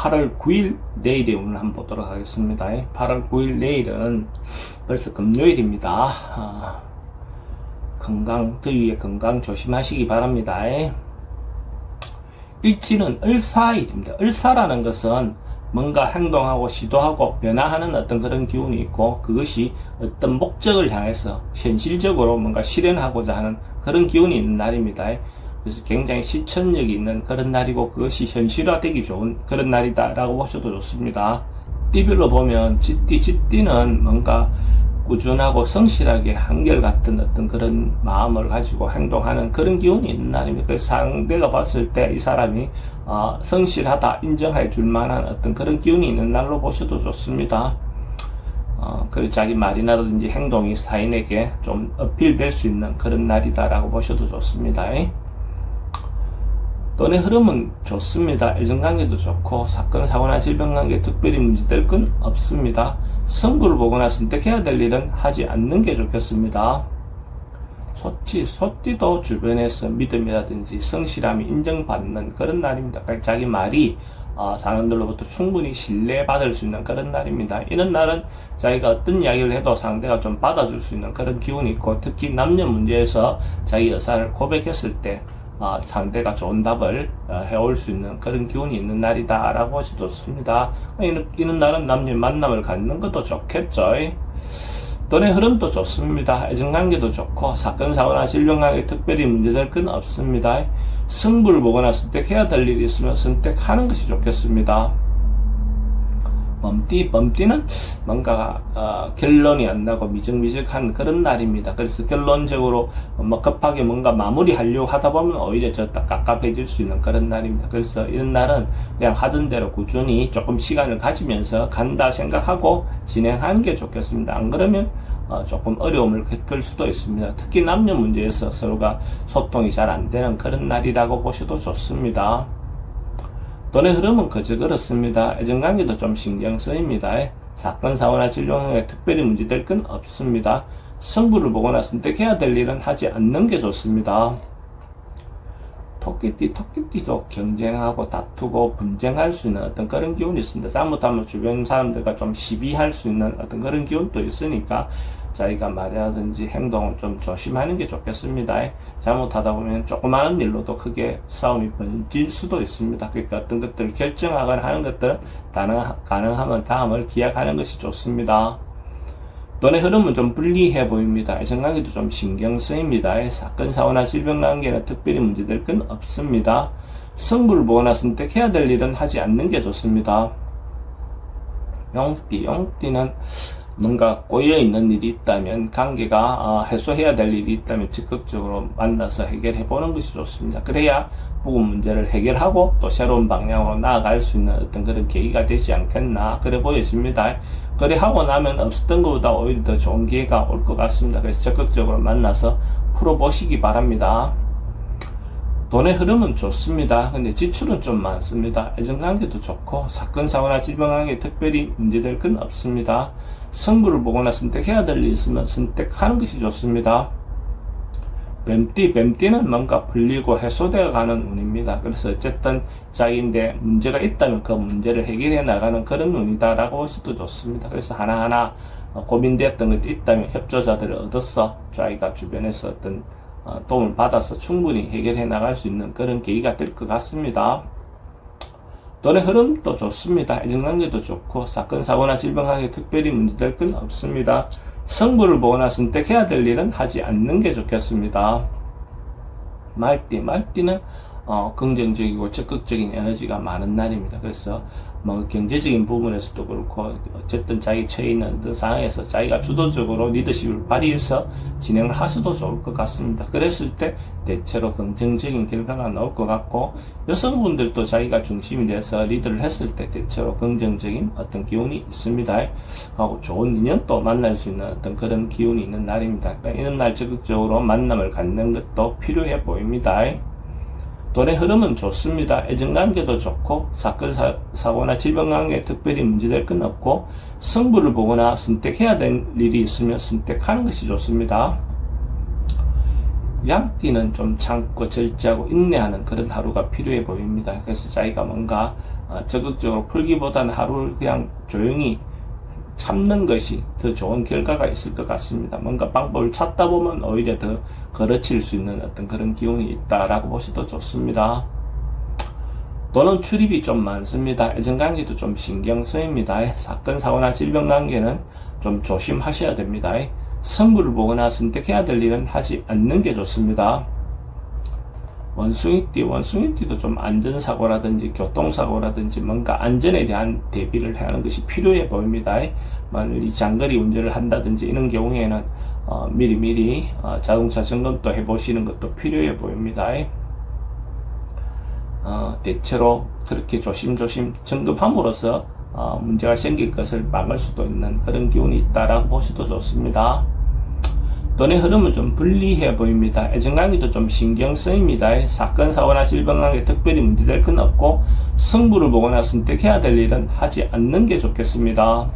8월 9일 내일의 운을 한번 보도록 하겠습니다. 8월 9일 내일은 벌써 금요일입니다. 더위에 건강 조심하시기 바랍니다. 일지는 을사일입니다. 을사라는 것은 뭔가 행동하고 시도하고 변화하는 어떤 그런 기운이 있고, 그것이 어떤 목적을 향해서 현실적으로 뭔가 실현하고자 하는 그런 기운이 있는 날입니다. 그래서 굉장히 실천력이 있는 그런 날이고, 그것이 현실화되기 좋은 그런 날이다 라고 보셔도 좋습니다. 띠별로 보면 쥐띠는 뭔가 꾸준하고 성실하게 한결같은 어떤 그런 마음을 가지고 행동하는 그런 기운이 있는 날입니다. 그래서 상대가 봤을 때 이 사람이 성실하다 인정해 줄 만한 어떤 그런 기운이 있는 날로 보셔도 좋습니다. 그리고 자기 말이나든지 행동이 타인에게 좀 어필될 수 있는 그런 날이다라고 보셔도 좋습니다. 돈의 흐름은 좋습니다. 애정관계도 좋고, 사건, 사고나 질병관계 특별히 문제될 건 없습니다. 승부를 보거나 선택해야 될 일은 하지 않는 게 좋겠습니다. 소띠도 주변에서 믿음이라든지 성실함이 인정받는 그런 날입니다. 그러니까 자기 말이 사람들로부터 충분히 신뢰받을 수 있는 그런 날입니다. 이런 날은 자기가 어떤 이야기를 해도 상대가 좀 받아줄 수 있는 그런 기운이 있고, 특히 남녀 문제에서 자기 의사를 고백했을 때 상대가 좋은 답을 해올 수 있는 그런 기운이 있는 날이다 라고 하셔도 좋습니다. 이런 날은 남녀 만남을 갖는 것도 좋겠죠. 돈의 흐름도 좋습니다. 애정관계도 좋고, 사건, 사고나 질병관계 특별히 문제될 건 없습니다. 승부를 보거나 선택해야 될 일이 있으면 선택하는 것이 좋겠습니다. 범띠는 뭔가 결론이 안 나고 미적미적한 그런 날입니다. 그래서 결론적으로 급하게 뭔가 마무리하려고 하다 보면 오히려 딱 깝깝해질 수 있는 그런 날입니다. 그래서 이런 날은 그냥 하던 대로 꾸준히 조금 시간을 가지면서 간다 생각하고 진행하는 게 좋겠습니다. 안 그러면 조금 어려움을 겪을 수도 있습니다. 특히 남녀 문제에서 서로가 소통이 잘 안 되는 그런 날이라고 보셔도 좋습니다. 돈의 흐름은 그저 그렇습니다. 애정관계도 좀 신경 쓰입니다. 사건, 사고나 질병에 특별히 문제될 건 없습니다. 승부를 보거나 선택해야 될 일은 하지 않는 게 좋습니다. 토끼띠도 경쟁하고 다투고 분쟁할 수 있는 어떤 그런 기운이 있습니다. 잘못하면 주변 사람들과 좀 시비할 수 있는 어떤 그런 기운도 있으니까 자기가 말이라든지 행동을 좀 조심하는 게 좋겠습니다. 잘못하다 보면 조그마한 일로도 크게 싸움이 번질 수도 있습니다. 그러니까 어떤 것들을 결정하거나 하는 것들은 가능하면 다음을 기약하는 것이 좋습니다. 돈의 흐름은 좀 불리해 보입니다. 애정관계도 좀 신경 쓰입니다. 사건, 사고나 질병관계는 특별히 문제될 건 없습니다. 승부를 보거나 선택해야 될 일은 하지 않는 게 좋습니다. 용띠는 뭔가 꼬여있는 일이 있다면, 관계가 해소해야 될 일이 있다면 적극적으로 만나서 해결해 보는 것이 좋습니다. 그래야 부분 문제를 해결하고 또 새로운 방향으로 나아갈 수 있는 어떤 그런 계기가 되지 않겠나 그래 보였습니다. 그래 하고 나면 없었던 것보다 오히려 더 좋은 기회가 올 것 같습니다. 그래서 적극적으로 만나서 풀어보시기 바랍니다. 돈의 흐름은 좋습니다. 근데 지출은 좀 많습니다. 애정관계도 좋고, 사건, 사고나 질병관계 특별히 문제될 건 없습니다. 승부를 보거나 선택해야 될 일이 있으면 선택하는 것이 좋습니다. 뱀띠는 뭔가 풀리고 해소되어 가는 운입니다. 그래서 어쨌든 자기인데 문제가 있다면 그 문제를 해결해 나가는 그런 운이다 라고 보셔도 좋습니다. 그래서 하나하나 고민되었던 것도 있다면 협조자들을 얻어서 자기가 주변에서 어떤 도움을 받아서 충분히 해결해 나갈 수 있는 그런 계기가 될 것 같습니다. 돈의 흐름도 좋습니다. 애정관계도 좋고, 사건, 사고나 질병관계 특별히 문제될 건 없습니다. 승부를 보거나 선택해야 될 일은 하지 않는 게 좋겠습니다. 말띠는 긍정적이고 적극적인 에너지가 많은 날입니다. 그래서 경제적인 부분에서도 그렇고, 어쨌든 자기 처해 있는 그 상황에서 자기가 주도적으로 리더십을 발휘해서 진행을 하셔도 좋을 것 같습니다. 그랬을 때 대체로 긍정적인 결과가 나올 것 같고, 여성분들도 자기가 중심이 돼서 리더를 했을 때 대체로 긍정적인 어떤 기운이 있습니다. 하고 좋은 인연도 만날 수 있는 어떤 그런 기운이 있는 날입니다. 그러니까 이런 날 적극적으로 만남을 갖는 것도 필요해 보입니다. 돈의 흐름은 좋습니다. 애정관계도 좋고, 사건, 사고나 질병관계 특별히 문제될 건 없고, 승부를 보거나 선택해야 될 일이 있으면 선택하는 것이 좋습니다. 양띠는 좀 참고 절제하고 인내하는 그런 하루가 필요해 보입니다. 그래서 자기가 뭔가 적극적으로 풀기보다는 하루를 그냥 조용히 참는 것이 더 좋은 결과가 있을 것 같습니다. 뭔가 방법을 찾다 보면 오히려 더 거르칠 수 있는 어떤 그런 기운이 있다라고 보셔도 좋습니다. 또는 출입이 좀 많습니다. 애정관계도 좀 신경 쓰입니다. 사건, 사고나 질병 관계는 좀 조심하셔야 됩니다. 성부를 보거나 선택해야 될 일은 하지 않는 게 좋습니다. 원숭이띠도 좀 안전사고라든지 교통사고라든지 뭔가 안전에 대한 대비를 해야 하는 것이 필요해 보입니다. 만일 이 장거리 운전을 한다든지 이런 경우에는 미리미리 자동차 점검도 해보시는 것도 필요해 보입니다. 대체로 그렇게 조심조심 점검함으로써 문제가 생길 것을 막을 수도 있는 그런 기운이 있다라고 보셔도 좋습니다. 돈의 흐름은 좀 불리해 보입니다. 애정관계도 좀 신경 쓰입니다. 사건, 사고나 질병 관계 특별히 문제될 건 없고 승부를 보거나 선택해야 될 일은 하지 않는 게 좋겠습니다.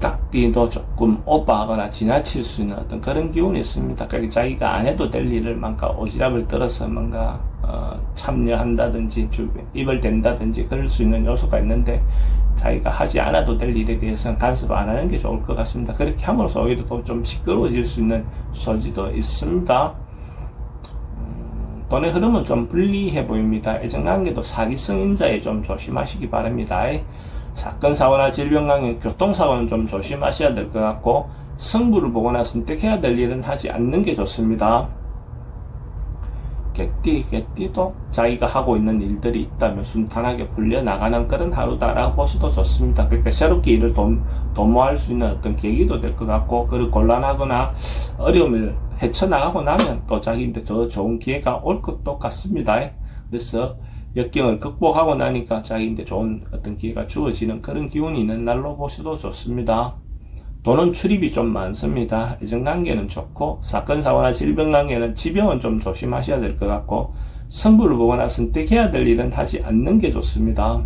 닭띠도 조금 오버하거나 지나칠 수 있는 어떤 그런 기운이 있습니다. 그러니까 자기가 안 해도 될 일을 뭔가 오지랖을 떨어서 뭔가 참여한다든지 입을 댄다든지 그럴 수 있는 요소가 있는데 자기가 하지 않아도 될 일에 대해서는 간섭 안 하는 게 좋을 것 같습니다. 그렇게 함으로써 오히려 또 좀 시끄러워질 수 있는 소지도 있습니다. 돈의 흐름은 좀 불리해 보입니다. 애정관계도 사기성 인자에 좀 조심하시기 바랍니다. 사건, 사고나 질병 관계, 교통사고는 좀 조심하셔야 될 것 같고 승부를 보거나 선택해야 될 일은 하지 않는 게 좋습니다. 개띠도 자기가 하고 있는 일들이 있다면 순탄하게 풀려나가는 그런 하루다라고 보셔도 좋습니다. 그러니까 새롭게 일을 도모할 수 있는 어떤 계기도 될 것 같고, 그리고 곤란하거나 어려움을 헤쳐나가고 나면 또 자기한테 더 좋은 기회가 올 것도 같습니다. 그래서 역경을 극복하고 나니까 자기한테 좋은 어떤 기회가 주어지는 그런 기운이 있는 날로 보셔도 좋습니다. 돈은 출입이 좀 많습니다. 애정관계는 좋고 사건, 사고나 질병 관계는 지병은 좀 조심하셔야 될 것 같고 승부를 보거나 선택해야 될 일은 하지 않는 게 좋습니다.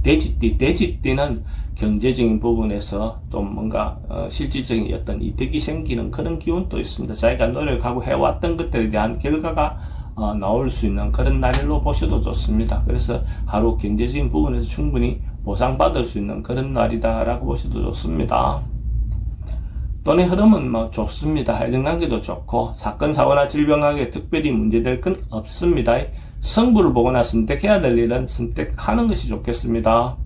돼지띠는 경제적인 부분에서 또 뭔가 실질적인 어떤 이득이 생기는 그런 기운도 있습니다. 자기가 노력하고 해왔던 것들에 대한 결과가 나올 수 있는 그런 날로 보셔도 좋습니다. 그래서 하루 경제적인 부분에서 충분히 보상받을 수 있는 그런 날이다라고 보셔도 좋습니다. 돈의 흐름은 좋습니다. 애정관계도 좋고 사건, 사고나 질병 관계 특별히 문제될 건 없습니다. 승부를 보거나 선택해야 될 일은 선택하는 것이 좋겠습니다.